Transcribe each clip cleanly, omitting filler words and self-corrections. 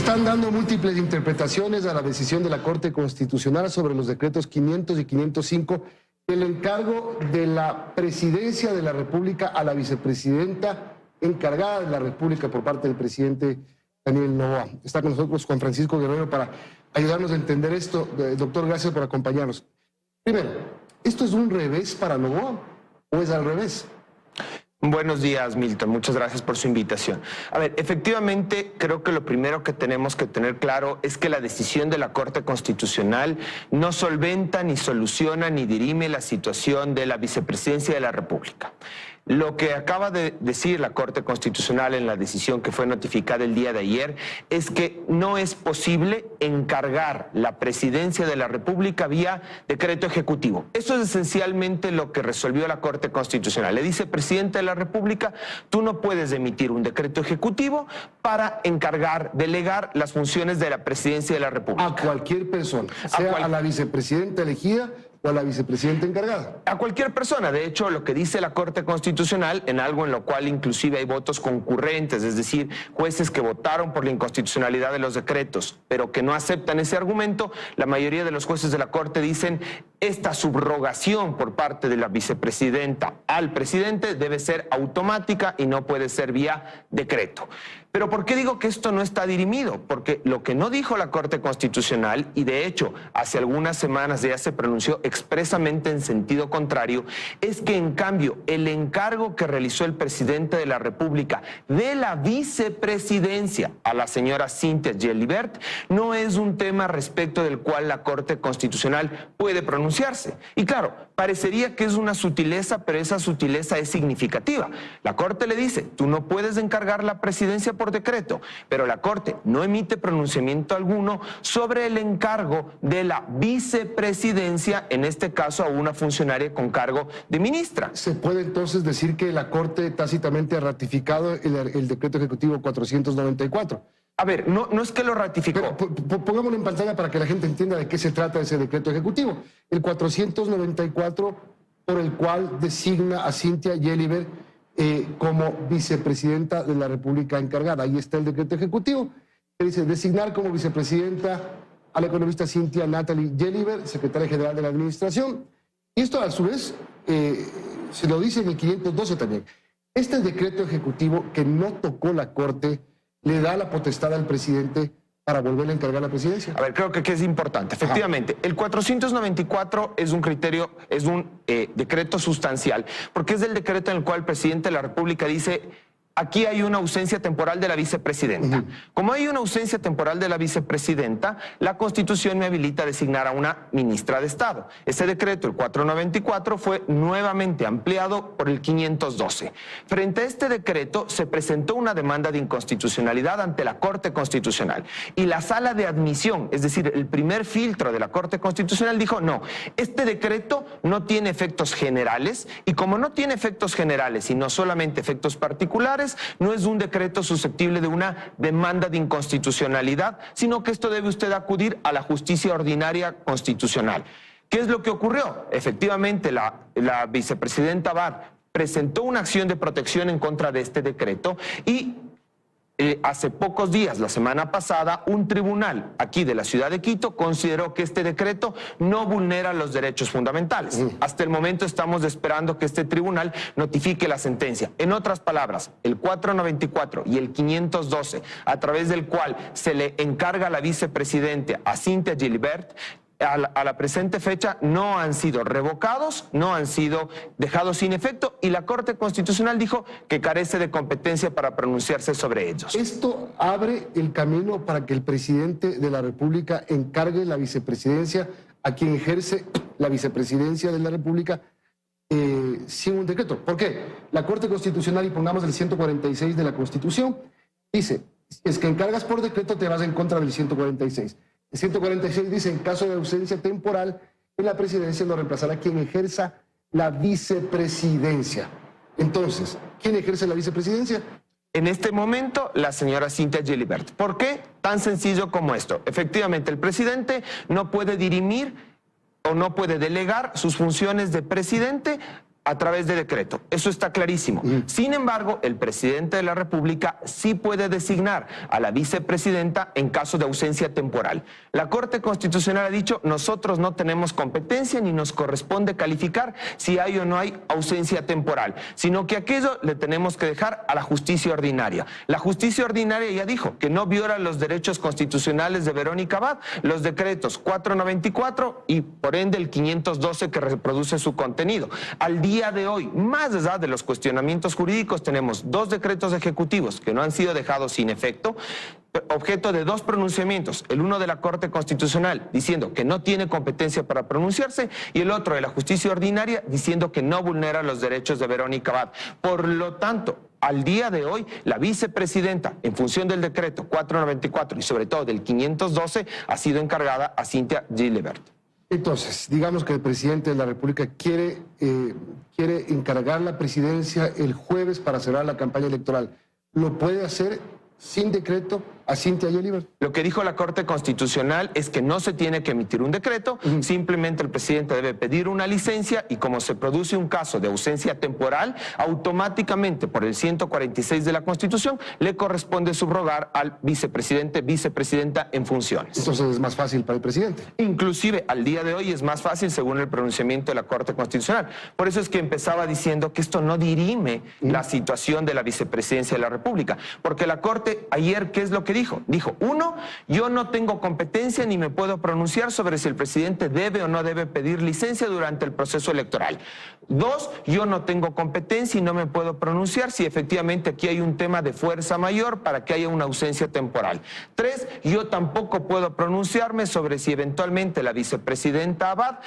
están dando múltiples interpretaciones a la decisión de la Corte Constitucional sobre los decretos 500 y 505, el encargo de la presidencia de la República a la vicepresidenta encargada de la República por parte del presidente Daniel Noboa. Está con nosotros Juan Francisco Guerrero para ayudarnos a entender esto. Doctor, gracias por acompañarnos. Primero, ¿esto es un revés para Noboa o es al revés? Buenos días, Milton. Muchas gracias por su invitación. A ver, efectivamente, creo que lo primero que tenemos que tener claro es que la decisión de la Corte Constitucional no solventa, ni soluciona, ni dirime la situación de la vicepresidencia de la República. Lo que acaba de decir la Corte Constitucional en la decisión que fue notificada el día de ayer es que no es posible encargar la presidencia de la República vía decreto ejecutivo. Eso es esencialmente lo que resolvió la Corte Constitucional. Le dice, presidente de la República, tú no puedes emitir un decreto ejecutivo para encargar, delegar las funciones de la presidencia de la República. A cualquier persona, sea a la vicepresidenta elegida o a la vicepresidenta encargada. A cualquier persona. De hecho, lo que dice la Corte Constitucional, en algo en lo cual inclusive hay votos concurrentes, es decir, jueces que votaron por la inconstitucionalidad de los decretos, pero que no aceptan ese argumento, la mayoría de los jueces de la Corte dicen esta subrogación por parte de la vicepresidenta al presidente debe ser automática y no puede ser vía decreto. Pero ¿por qué digo que esto no está dirimido? Porque lo que no dijo la Corte Constitucional, y de hecho hace algunas semanas ya se pronunció expresamente en sentido contrario, es que en cambio el encargo que realizó el presidente de la República de la vicepresidencia a la señora Cynthia Gelibert no es un tema respecto del cual la Corte Constitucional puede pronunciarse. Y claro, parecería que es una sutileza, pero esa sutileza es significativa. La Corte le dice, tú no puedes encargar la presidencia por decreto, pero la Corte no emite pronunciamiento alguno sobre el encargo de la vicepresidencia, en este caso a una funcionaria con cargo de ministra. ¿Se puede entonces decir que la Corte tácitamente ha ratificado el decreto ejecutivo 494? A ver, no es que lo ratificó. Pero, pongámoslo en pantalla para que la gente entienda de qué se trata ese decreto ejecutivo. El 494, por el cual designa a Cynthia Gelibert como vicepresidenta de la República encargada. Ahí está el decreto ejecutivo, que dice designar como vicepresidenta a la economista Cynthia Natalie Gelibert, secretaria general de la Administración. Y esto, a su vez, se lo dice en el 512 también. Este decreto ejecutivo que no tocó la Corte le da la potestad al presidente para volver a encargar la presidencia. A ver, creo que es importante. Efectivamente, el 494 es un criterio, es un decreto sustancial, porque es el decreto en el cual el presidente de la República dice, aquí hay una ausencia temporal de la vicepresidenta. Como hay una ausencia temporal de la vicepresidenta, la Constitución me habilita a designar a una ministra de Estado. Ese decreto, el 494, fue nuevamente ampliado por el 512. Frente a este decreto, se presentó una demanda de inconstitucionalidad ante la Corte Constitucional. Y la sala de admisión, es decir, el primer filtro de la Corte Constitucional, dijo, no, este decreto no tiene efectos generales, y como no tiene efectos generales y no solamente efectos particulares, no es un decreto susceptible de una demanda de inconstitucionalidad, sino que esto debe usted acudir a la justicia ordinaria constitucional. ¿Qué es lo que ocurrió? Efectivamente, la vicepresidenta Abad presentó una acción de protección en contra de este decreto y hace pocos días, la semana pasada, un tribunal aquí de la ciudad de Quito consideró que este decreto no vulnera los derechos fundamentales. Hasta el momento estamos esperando que este tribunal notifique la sentencia. En otras palabras, el 494 y el 512, a través del cual se le encarga a la vicepresidenta a Cynthia Gelibert, a la presente fecha no han sido revocados, no han sido dejados sin efecto, y la Corte Constitucional dijo que carece de competencia para pronunciarse sobre ellos. Esto abre el camino para que el presidente de la República encargue la vicepresidencia a quien ejerce la vicepresidencia de la República sin un decreto. ¿Por qué? La Corte Constitucional, y pongamos el 146 de la Constitución, dice, si es que encargas por decreto te vas en contra del 146. El 146 dice, en caso de ausencia temporal en la presidencia lo reemplazará quien ejerza la vicepresidencia. Entonces, ¿quién ejerce la vicepresidencia? En este momento, la señora Cynthia Gelibert. ¿Por qué? Tan sencillo como esto. Efectivamente, el presidente no puede dirimir o no puede delegar sus funciones de presidente a través de decreto. Eso está clarísimo. Sin embargo, el presidente de la República sí puede designar a la vicepresidenta en caso de ausencia temporal. La Corte Constitucional ha dicho, nosotros no tenemos competencia ni nos corresponde calificar si hay o no hay ausencia temporal, sino que aquello le tenemos que dejar a la justicia ordinaria. La justicia ordinaria ya dijo que no viola los derechos constitucionales de Verónica Abad, los decretos 494 y por ende el 512 que reproduce su contenido. Al día de hoy, más allá de los cuestionamientos jurídicos, tenemos 2 decretos ejecutivos que no han sido dejados sin efecto, objeto de 2 pronunciamientos, el uno de la Corte Constitucional diciendo que no tiene competencia para pronunciarse y el otro de la justicia ordinaria diciendo que no vulnera los derechos de Verónica Abad. Por lo tanto, al día de hoy, la vicepresidenta, en función del decreto 494 y sobre todo del 512, ha sido encargada a Cynthia Gilibert. Entonces, digamos que el presidente de la República quiere encargar la presidencia el jueves para cerrar la campaña electoral. ¿Lo puede hacer sin decreto a Cynthia Gilibert? Lo que dijo la Corte Constitucional es que no se tiene que emitir un decreto, simplemente el presidente debe pedir una licencia y como se produce un caso de ausencia temporal, automáticamente por el 146 de la Constitución le corresponde subrogar al vicepresidente, vicepresidenta en funciones. Entonces es más fácil para el presidente. Inclusive al día de hoy es más fácil según el pronunciamiento de la Corte Constitucional. Por eso es que empezaba diciendo que esto no dirime la situación de la vicepresidencia de la República, porque la Corte ayer, ¿qué es lo que dijo? Dijo, 1, yo no tengo competencia ni me puedo pronunciar sobre si el presidente debe o no debe pedir licencia durante el proceso electoral. 2, yo no tengo competencia y no me puedo pronunciar si efectivamente aquí hay un tema de fuerza mayor para que haya una ausencia temporal. 3, yo tampoco puedo pronunciarme sobre si eventualmente la vicepresidenta Abad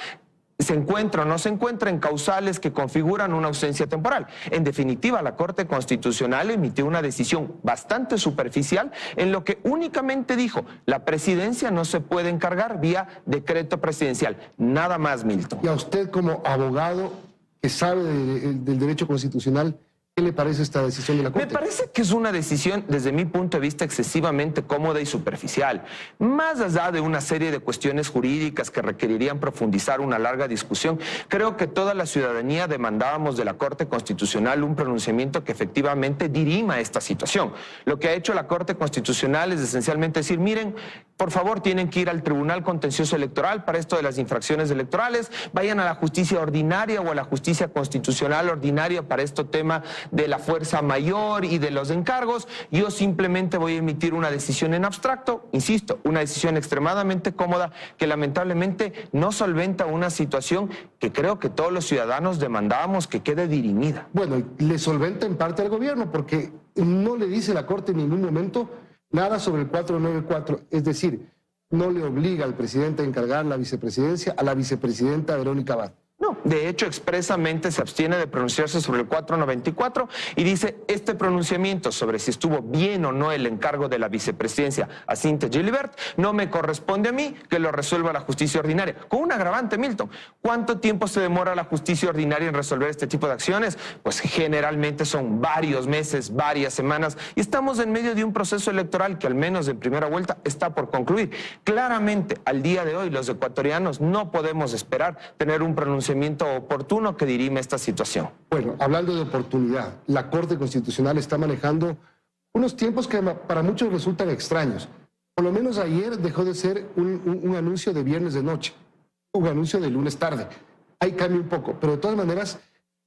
se encuentra o no se encuentra en causales que configuran una ausencia temporal. En definitiva, la Corte Constitucional emitió una decisión bastante superficial en lo que únicamente dijo, la presidencia no se puede encargar vía decreto presidencial. Nada más, Milton. Y a usted como abogado que sabe del derecho constitucional, ¿qué le parece esta decisión de la Corte? Me parece que es una decisión, desde mi punto de vista, excesivamente cómoda y superficial. Más allá de una serie de cuestiones jurídicas que requerirían profundizar una larga discusión, creo que toda la ciudadanía demandábamos de la Corte Constitucional un pronunciamiento que efectivamente dirima esta situación. Lo que ha hecho la Corte Constitucional es esencialmente decir, miren, por favor tienen que ir al Tribunal Contencioso Electoral para esto de las infracciones electorales, vayan a la justicia ordinaria o a la justicia constitucional ordinaria para este tema de la fuerza mayor y de los encargos. Yo simplemente voy a emitir una decisión en abstracto, insisto, una decisión extremadamente cómoda que lamentablemente no solventa una situación que creo que todos los ciudadanos demandábamos que quede dirimida. Bueno, le solventa en parte al gobierno porque no le dice la Corte en ningún momento nada sobre el 494, es decir, no le obliga al presidente a encargar la vicepresidencia a la vicepresidenta Verónica Abad. No, de hecho expresamente se abstiene de pronunciarse sobre el 494 y dice, este pronunciamiento sobre si estuvo bien o no el encargo de la vicepresidencia a Cynthia Gilibert no me corresponde a mí, que lo resuelva la justicia ordinaria. Con un agravante, Milton, ¿cuánto tiempo se demora la justicia ordinaria en resolver este tipo de acciones? Pues generalmente son varios meses, varias semanas y estamos en medio de un proceso electoral que al menos en primera vuelta está por concluir. Claramente, al día de hoy los ecuatorianos no podemos esperar tener un pronunciamiento oportuno que dirime esta situación. Bueno, hablando de oportunidad, la Corte Constitucional está manejando unos tiempos que para muchos resultan extraños. Por lo menos ayer dejó de ser un anuncio de viernes de noche, un anuncio de lunes tarde. Ahí cambia un poco, pero de todas maneras,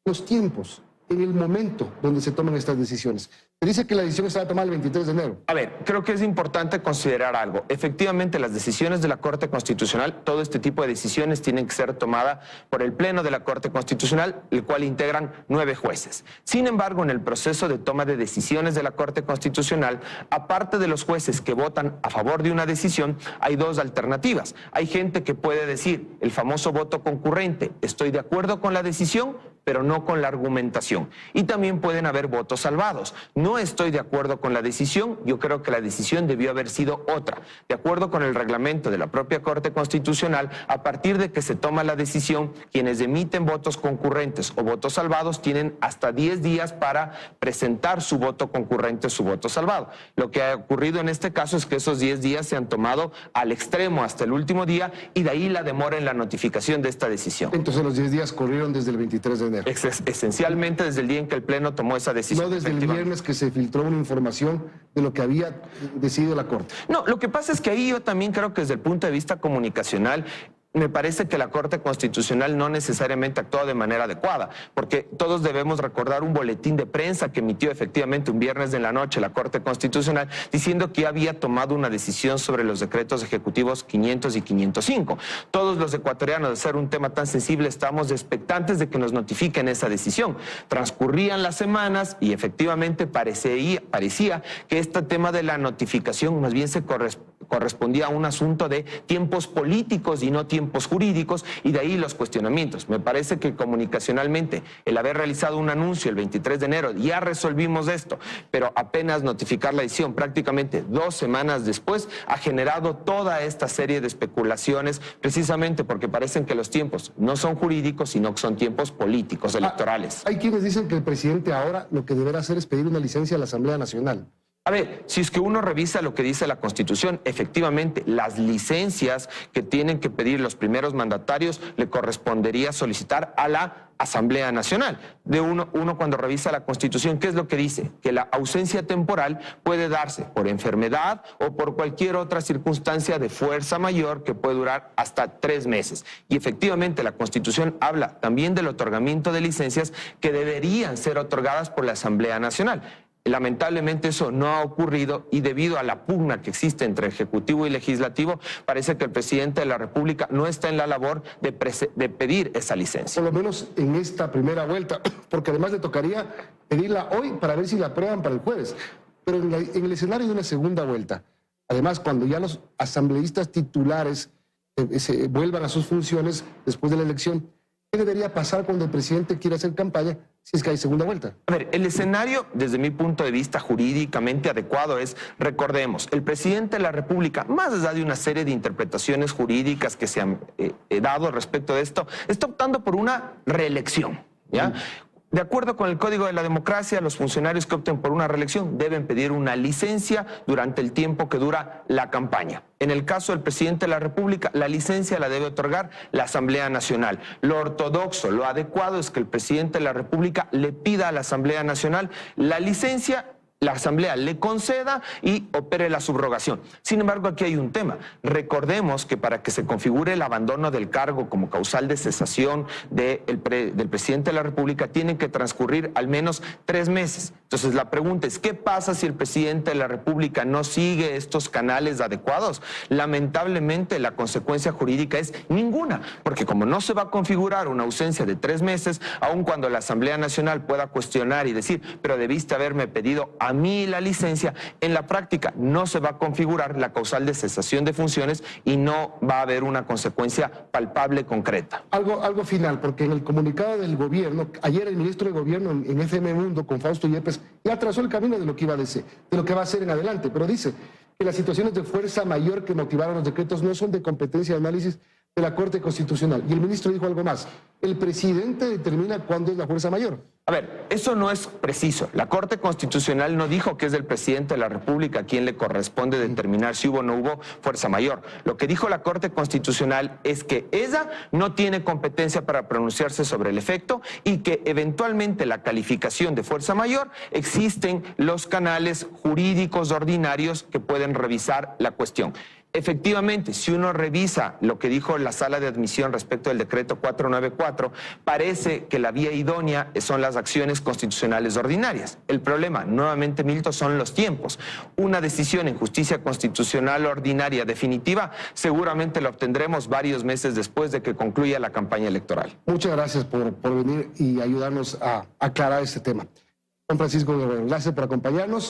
los tiempos, en el momento donde se toman estas decisiones. Se dice que la decisión se va a tomar el 23 de enero. A ver, creo que es importante considerar algo. Efectivamente, las decisiones de la Corte Constitucional, todo este tipo de decisiones tienen que ser tomadas por el Pleno de la Corte Constitucional, el cual integran 9 jueces. Sin embargo, en el proceso de toma de decisiones de la Corte Constitucional, aparte de los jueces que votan a favor de una decisión, hay 2 alternativas. Hay gente que puede decir el famoso voto concurrente, estoy de acuerdo con la decisión, pero no con la argumentación. Y también pueden haber votos salvados. No estoy de acuerdo con la decisión, yo creo que la decisión debió haber sido otra. De acuerdo con el reglamento de la propia Corte Constitucional, a partir de que se toma la decisión, quienes emiten votos concurrentes o votos salvados tienen hasta 10 días para presentar su voto concurrente o su voto salvado. Lo que ha ocurrido en este caso es que esos 10 días se han tomado al extremo hasta el último día y de ahí la demora en la notificación de esta decisión. Entonces los 10 días corrieron desde el 23 de enero. enero. Esencialmente desde el día en que el Pleno tomó esa decisión. No desde el viernes que se filtró una información de lo que había decidido la Corte. No, lo que pasa es que ahí yo también creo que desde el punto de vista comunicacional, me parece que la Corte Constitucional no necesariamente actuó de manera adecuada, porque todos debemos recordar un boletín de prensa que emitió efectivamente un viernes de la noche la Corte Constitucional diciendo que había tomado una decisión sobre los decretos ejecutivos 500 y 505. Todos los ecuatorianos, de ser un tema tan sensible, estamos expectantes de que nos notifiquen esa decisión. Transcurrían las semanas y efectivamente parecía que este tema de la notificación más bien se correspondía a un asunto de tiempos políticos y no tiempos jurídicos, y de ahí los cuestionamientos. Me parece que comunicacionalmente el haber realizado un anuncio el 23 de enero, ya resolvimos esto, pero apenas notificar la decisión prácticamente 2 semanas después, ha generado toda esta serie de especulaciones, precisamente porque parecen que los tiempos no son jurídicos, sino que son tiempos políticos, electorales. Hay quienes dicen que el presidente ahora lo que deberá hacer es pedir una licencia a la Asamblea Nacional. A ver, si es que uno revisa lo que dice la Constitución, efectivamente, las licencias que tienen que pedir los primeros mandatarios le correspondería solicitar a la Asamblea Nacional. Uno cuando revisa la Constitución, ¿qué es lo que dice? Que la ausencia temporal puede darse por enfermedad o por cualquier otra circunstancia de fuerza mayor que puede durar hasta 3 meses. Y efectivamente la Constitución habla también del otorgamiento de licencias que deberían ser otorgadas por la Asamblea Nacional. Lamentablemente eso no ha ocurrido y debido a la pugna que existe entre Ejecutivo y Legislativo, parece que el presidente de la República no está en la labor de pedir esa licencia. Por lo menos en esta primera vuelta, porque además le tocaría pedirla hoy para ver si la aprueban para el jueves. Pero en el escenario de una segunda vuelta, además cuando ya los asambleístas titulares se vuelvan a sus funciones después de la elección, ¿qué debería pasar cuando el presidente quiera hacer campaña si es que hay segunda vuelta? A ver, el escenario, desde mi punto de vista jurídicamente adecuado es, recordemos, el presidente de la República, más allá de una serie de interpretaciones jurídicas que se han dado respecto de esto, está optando por una reelección, ¿ya? De acuerdo con el Código de la Democracia, los funcionarios que opten por una reelección deben pedir una licencia durante el tiempo que dura la campaña. En el caso del presidente de la República, la licencia la debe otorgar la Asamblea Nacional. Lo ortodoxo, lo adecuado es que el presidente de la República le pida a la Asamblea Nacional la licencia, la Asamblea le conceda y opere la subrogación. Sin embargo, aquí hay un tema. Recordemos que para que se configure el abandono del cargo como causal de cesación del presidente de la República, tienen que transcurrir al menos 3 meses. Entonces, la pregunta es, ¿qué pasa si el presidente de la República no sigue estos canales adecuados? Lamentablemente, la consecuencia jurídica es ninguna, porque como no se va a configurar una ausencia de 3 meses, aun cuando la Asamblea Nacional pueda cuestionar y decir, pero debiste haberme pedido a mí la licencia, en la práctica no se va a configurar la causal de cesación de funciones y no va a haber una consecuencia palpable, concreta. Algo final, porque en el comunicado del gobierno, ayer el ministro de Gobierno en FM Mundo con Fausto Yepes ya trazó el camino de lo que iba a decir, de lo que va a hacer en adelante, pero dice que las situaciones de fuerza mayor que motivaron los decretos no son de competencia de análisis de la Corte Constitucional. Y el ministro dijo algo más: el presidente determina cuándo es la fuerza mayor. A ver, eso no es preciso. La Corte Constitucional no dijo que es del presidente de la República a quien le corresponde determinar si hubo o no hubo fuerza mayor. Lo que dijo la Corte Constitucional es que ella no tiene competencia para pronunciarse sobre el efecto y que eventualmente la calificación de fuerza mayor existen los canales jurídicos ordinarios que pueden revisar la cuestión. Efectivamente, si uno revisa lo que dijo la Sala de Admisión respecto del decreto 494, parece que la vía idónea son las acciones constitucionales ordinarias. El problema, nuevamente, Milton, son los tiempos. Una decisión en justicia constitucional ordinaria definitiva seguramente la obtendremos varios meses después de que concluya la campaña electoral. Muchas gracias por venir y ayudarnos a aclarar este tema. Juan Francisco Guerrero, gracias por acompañarnos.